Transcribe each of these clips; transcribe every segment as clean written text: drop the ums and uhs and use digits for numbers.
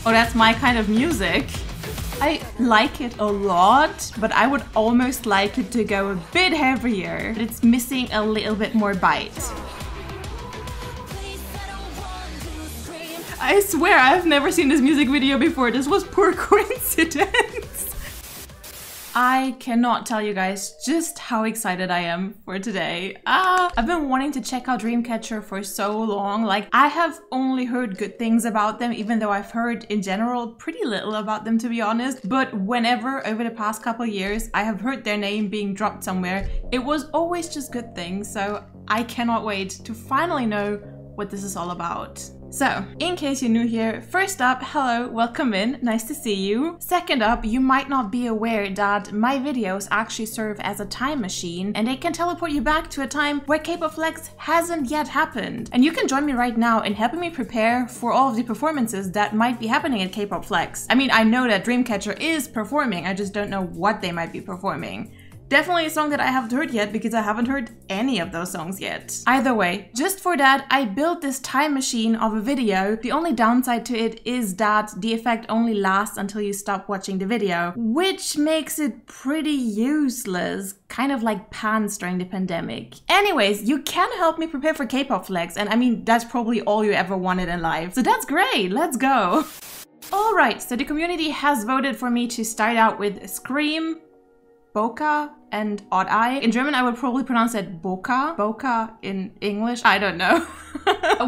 Oh, that's my kind of music. I like it a lot, but I would almost like it to go a bit heavier. It's missing a little bit more bite. I swear I've never seen this music video before. This was pure coincidence. I cannot tell you guys just how excited I am for today. I've been wanting to check out Dreamcatcher for so long. Like, I have only heard good things about them, even though I've heard in general pretty little about them, to be honest. But whenever over the past couple years I have heard their name being dropped somewhere, it was always just good things. So I cannot wait to finally know what this is all about. So, in case you're new here, first up, hello, welcome in, nice to see you. Second up, you might not be aware that my videos actually serve as a time machine, and they can teleport you back to a time where Kpop.Flex hasn't yet happened. And you can join me right now in helping me prepare for all of the performances that might be happening at Kpop.Flex. I mean, I know that Dreamcatcher is performing, I just don't know what they might be performing. Definitely a song that I haven't heard yet because I haven't heard any of those songs yet. Either way, just for that, I built this time machine of a video. The only downside to it is that the effect only lasts until you stop watching the video, which makes it pretty useless, kind of like pants during the pandemic. Anyways, you can help me prepare for Kpop.Flex, and I mean, that's probably all you ever wanted in life. So that's great, let's go. Alright, so the community has voted for me to start out with Scream, Boca, and Odd Eye. In German, I would probably pronounce it Boca. Boca in English, I don't know.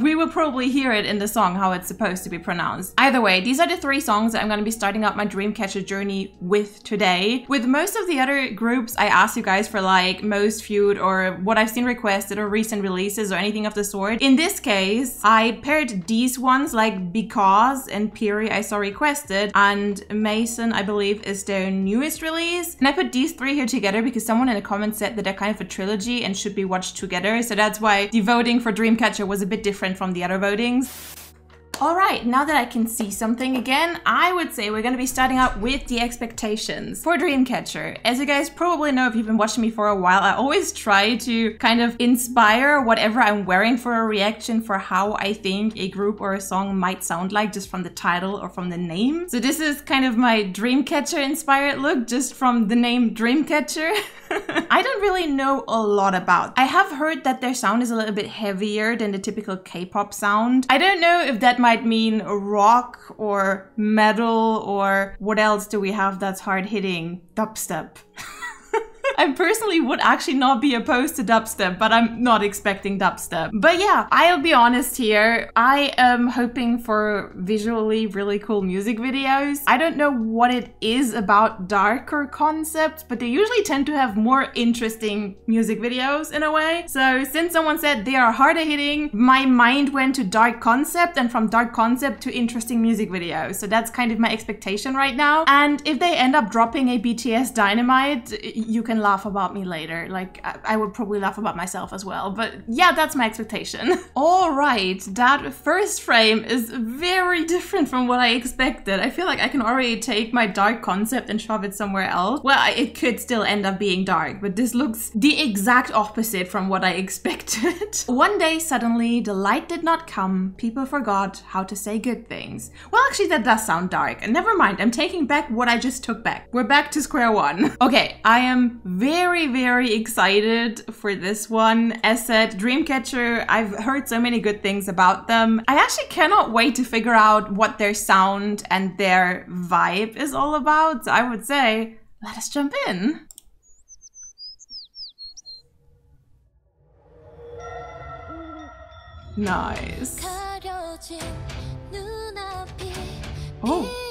We will probably hear it in the song how it's supposed to be pronounced. Either way, these are the 3 songs that I'm going to be starting out my Dreamcatcher journey with today. With most of the other groups, I asked you guys for like most viewed or what I've seen requested or recent releases or anything of the sort. In this case, I paired these ones like Because and Piri I saw requested, and Mason I believe is their newest release. And I put these 3 here together because someone in the comments said that they're kind of a trilogy and should be watched together. So that's why the voting for Dreamcatcher was a bit different from the other votings. Alright, now that I can see something again, I would say we're going to be starting out with the expectations for Dreamcatcher. As you guys probably know if you've been watching me for a while, I always try to kind of inspire whatever I'm wearing for a reaction for how I think a group or a song might sound like just from the title or from the name. So this is kind of my Dreamcatcher inspired look just from the name Dreamcatcher. I don't really know a lot about. I have heard that their sound is a little bit heavier than the typical K-pop sound. I don't know if that might mean rock or metal or what else do we have that's hard hitting? Dubstep. I personally would actually not be opposed to dubstep, but I'm not expecting dubstep. But yeah, I'll be honest here. I am hoping for visually really cool music videos. I don't know what it is about darker concepts, but they usually tend to have more interesting music videos in a way. So since someone said they are harder hitting, my mind went to dark concept and from dark concept to interesting music videos. So that's kind of my expectation right now. And if they end up dropping a BTS Dynamite, you can laugh about me later. Like, I would probably laugh about myself as well. But yeah, that's my expectation. Alright, that first frame is very different from what I expected. I feel like I can already take my dark concept and shove it somewhere else. Well, it could still end up being dark, but this looks the exact opposite from what I expected. One day, suddenly, the light did not come. People forgot how to say good things. Well, actually, that does sound dark. And never mind, I'm taking back what I just took back. We're back to square one. Okay, I am very excited for this one. As said, Dreamcatcher, I've heard so many good things about them. I actually cannot wait to figure out what their sound and their vibe is all about. So I would say, let us jump in. Nice. Oh.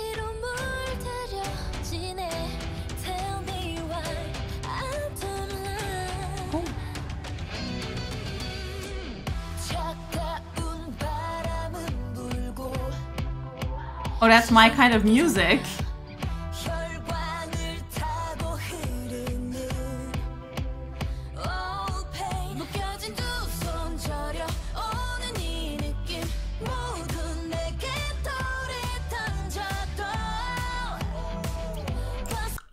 Oh, that's my kind of music.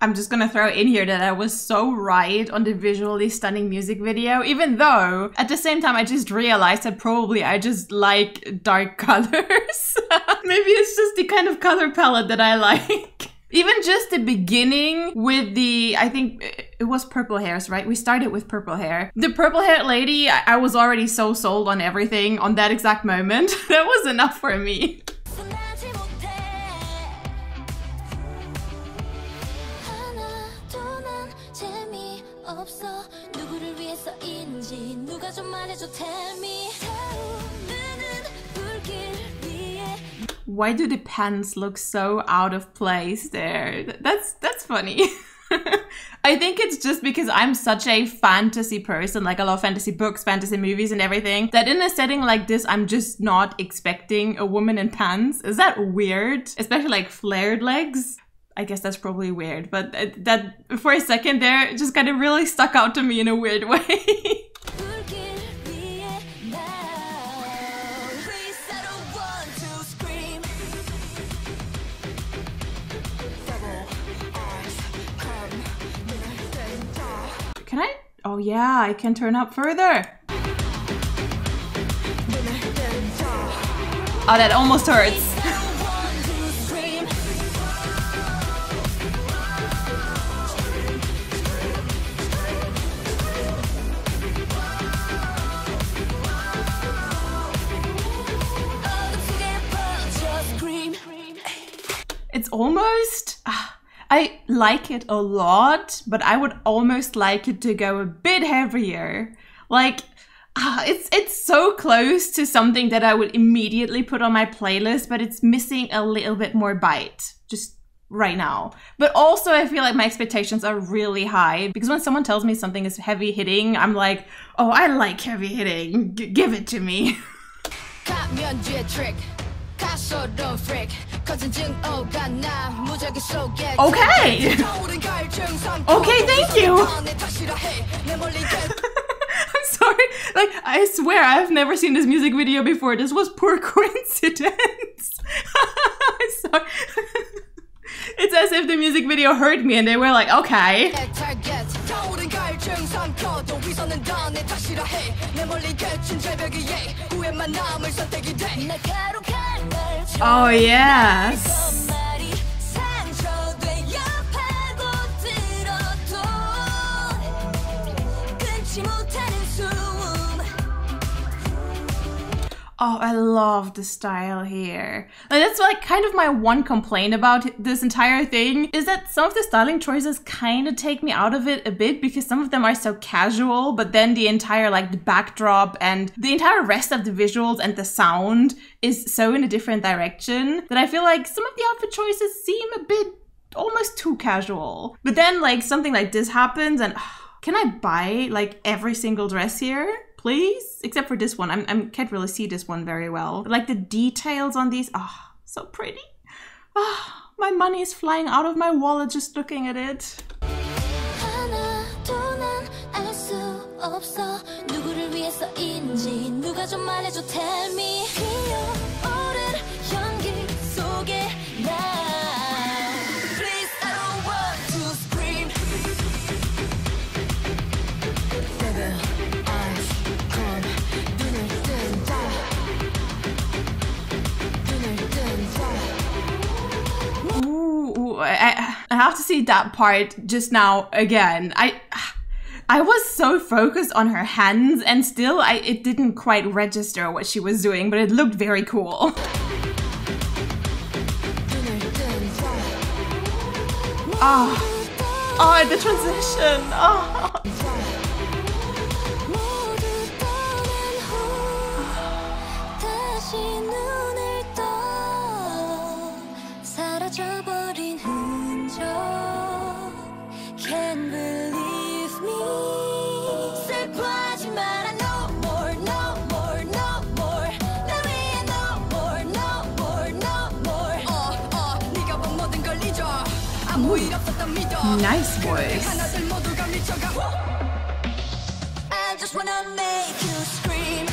I'm just gonna throw in here that I was so right on the visually stunning music video, even though at the same time I just realized that probably I just like dark colors. Maybe it's just the kind of color palette that I like. Even just the beginning with the, I think it was purple hairs, right? We started with purple hair. The purple haired lady, I was already so sold on everything on that exact moment. That was enough for me. Why do the pants look so out of place there? That's funny. I think it's just because I'm such a fantasy person, like I love fantasy books, fantasy movies and everything, that in a setting like this, I'm just not expecting a woman in pants. Is that weird? Especially like flared legs. I guess that's probably weird, but that for a second there, it just kind of really stuck out to me in a weird way. Can I? Oh yeah, I can turn up further. Oh, that almost hurts. It's almost... I like it a lot, but I would almost like it to go a bit heavier. Like, it's so close to something that I would immediately put on my playlist, but it's missing a little bit more bite, just right now. But also I feel like my expectations are really high, because when someone tells me something is heavy hitting, I'm like, oh, I like heavy hitting, give it to me. Okay! Okay, thank you! I'm sorry, like, I swear I've never seen this music video before. This was pure coincidence. I'm sorry. It's as if the music video heard me and they were like, okay. Oh yes. Oh, I love the style here. And that's like kind of my one complaint about this entire thing, is that some of the styling choices kind of take me out of it a bit, because some of them are so casual, but then the entire like the backdrop and the entire rest of the visuals and the sound is so in a different direction that I feel like some of the outfit choices seem a bit almost too casual. But then like something like this happens and can I buy like every single dress here? Please? Except for this one. I can't really see this one very well. But like the details on these, so pretty. My money is flying out of my wallet just looking at it. I have to see that part just now again. I was so focused on her hands and still it didn't quite register what she was doing, but it looked very cool. Oh, the transition. Oh. Nice voice. I just wanna make you scream.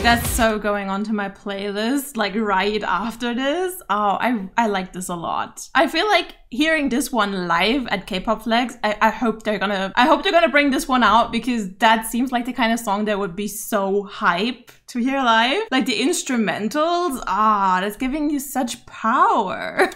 That's so going onto my playlist, like right after this. Oh, I like this a lot. I feel like hearing this one live at Kpop.Flex, I hope they're gonna bring this one out, because that seems like the kind of song that would be so hype to hear live. Like the instrumentals, that's giving you such power.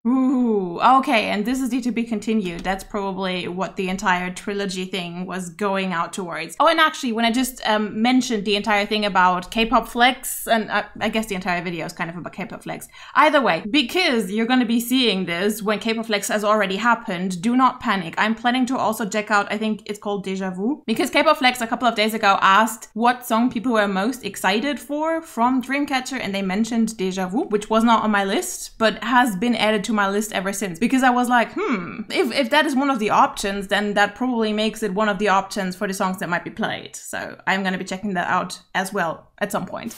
Ooh, okay, and this is due to be continued. That's probably what the entire trilogy thing was going out towards. Oh, and actually, when I just mentioned the entire thing about Kpop.Flex, and I guess the entire video is kind of about Kpop.Flex. Either way, because you're going to be seeing this when Kpop.Flex has already happened, do not panic. I'm planning to also check out, I think it's called Déjà Vu, because Kpop.Flex a couple of days ago asked what song people were most excited for from Dreamcatcher, and they mentioned Déjà Vu, which was not on my list, but has been added to my list ever since, because I was like, if that is one of the options, then that probably makes it one of the options for the songs that might be played. So I'm gonna be checking that out as well at some point.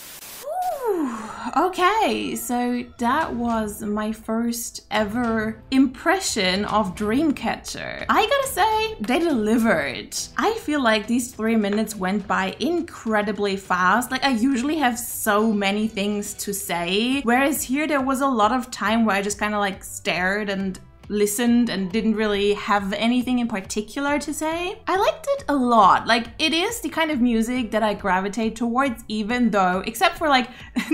Ooh, okay, so that was my first ever impression of Dreamcatcher. I gotta say, they delivered. I feel like these 3 minutes went by incredibly fast. Like, I usually have so many things to say, whereas here there was a lot of time where I just kind of like stared and listened and didn't really have anything in particular to say. I liked it a lot. Like, it is the kind of music that I gravitate towards, even though, except for like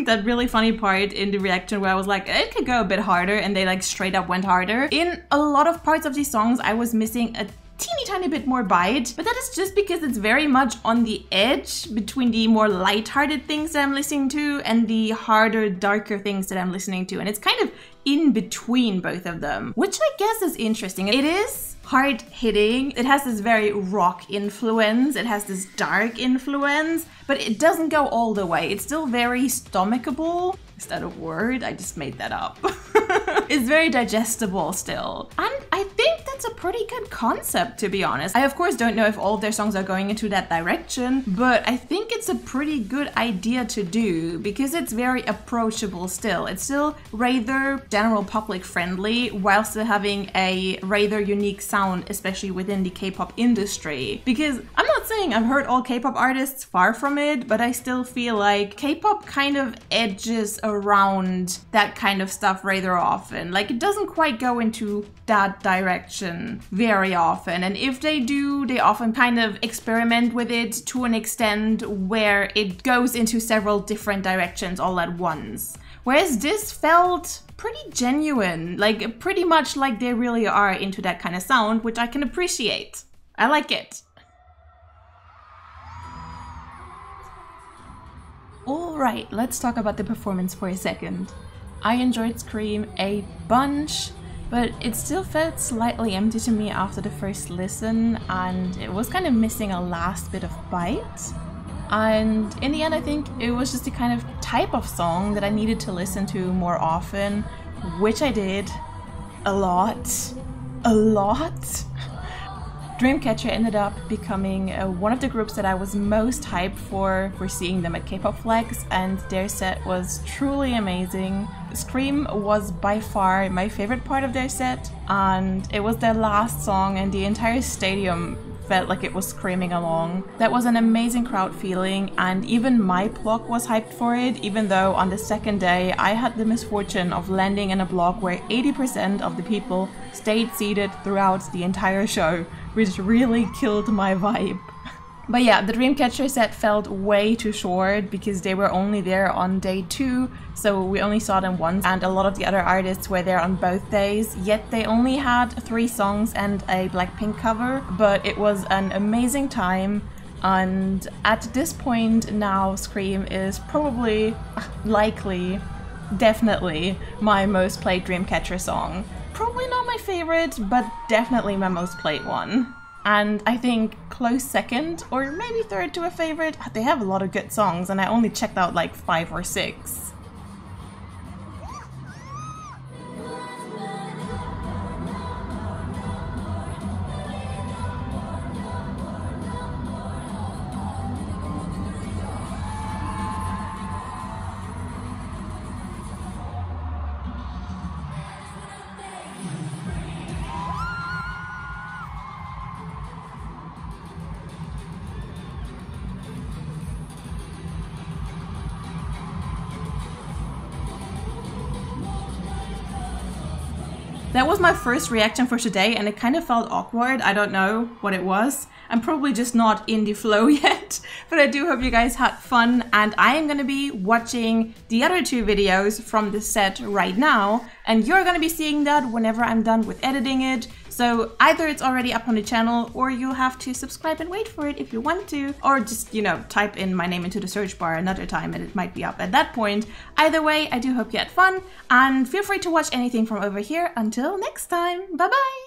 that really funny part in the reaction where I was like, it could go a bit harder, and they like straight up went harder. In a lot of parts of these songs, I was missing a teeny tiny bit more bite, but that is just because it's very much on the edge between the more lighthearted things that I'm listening to and the harder, darker things that I'm listening to, and it's kind of in between both of them, which I guess is interesting. It is hard hitting, it has this very rock influence, it has this dark influence, but it doesn't go all the way. It's still very stomachable. Is that a word? I just made that up. It's very digestible still. And I think that's a pretty good concept, to be honest. I of course don't know if all of their songs are going into that direction, but I think it's a pretty good idea to do, because it's very approachable still. It's still rather general public friendly while still having a rather unique sound, especially within the K-pop industry. Because I'm not saying I've heard all K-pop artists, far from it, but I still feel like K-pop kind of edges around that kind of stuff rather often. Like, it doesn't quite go into that direction very often, and if they do, they often kind of experiment with it to an extent where it goes into several different directions all at once. Whereas this felt pretty genuine, like pretty much like they really are into that kind of sound, which I can appreciate. I like it. Alright, let's talk about the performance for a second. I enjoyed Scream a bunch, but it still felt slightly empty to me after the first listen, and it was kind of missing a last bit of bite. And in the end, I think it was just the kind of type of song that I needed to listen to more often, which I did a lot. Dreamcatcher ended up becoming one of the groups that I was most hyped for seeing them at Kpop.Flex, and their set was truly amazing. Scream was by far my favorite part of their set, and it was their last song and the entire stadium felt like it was screaming along. That was an amazing crowd feeling, and even my block was hyped for it, even though on the second day I had the misfortune of landing in a block where 80% of the people stayed seated throughout the entire show, which really killed my vibe. But yeah, the Dreamcatcher set felt way too short because they were only there on day 2, so we only saw them once, and a lot of the other artists were there on both days, yet they only had 3 songs and a Blackpink cover, but it was an amazing time. And at this point now, Scream is probably, likely, definitely my most played Dreamcatcher song. Probably not my favorite, but definitely my most played one. And I think close second, or maybe third to a favorite. They have a lot of good songs, and I only checked out like 5 or 6. That was my first reaction for today, and it kind of felt awkward. I don't know what it was. I'm probably just not in the flow yet, but I do hope you guys had fun, and I am gonna be watching the other 2 videos from the set right now, and you're gonna be seeing that whenever I'm done with editing it. So either it's already up on the channel, or you'll have to subscribe and wait for it if you want to, or just, you know, type in my name into the search bar another time and it might be up at that point. Either way, I do hope you had fun, and feel free to watch anything from over here. Until next time, bye bye!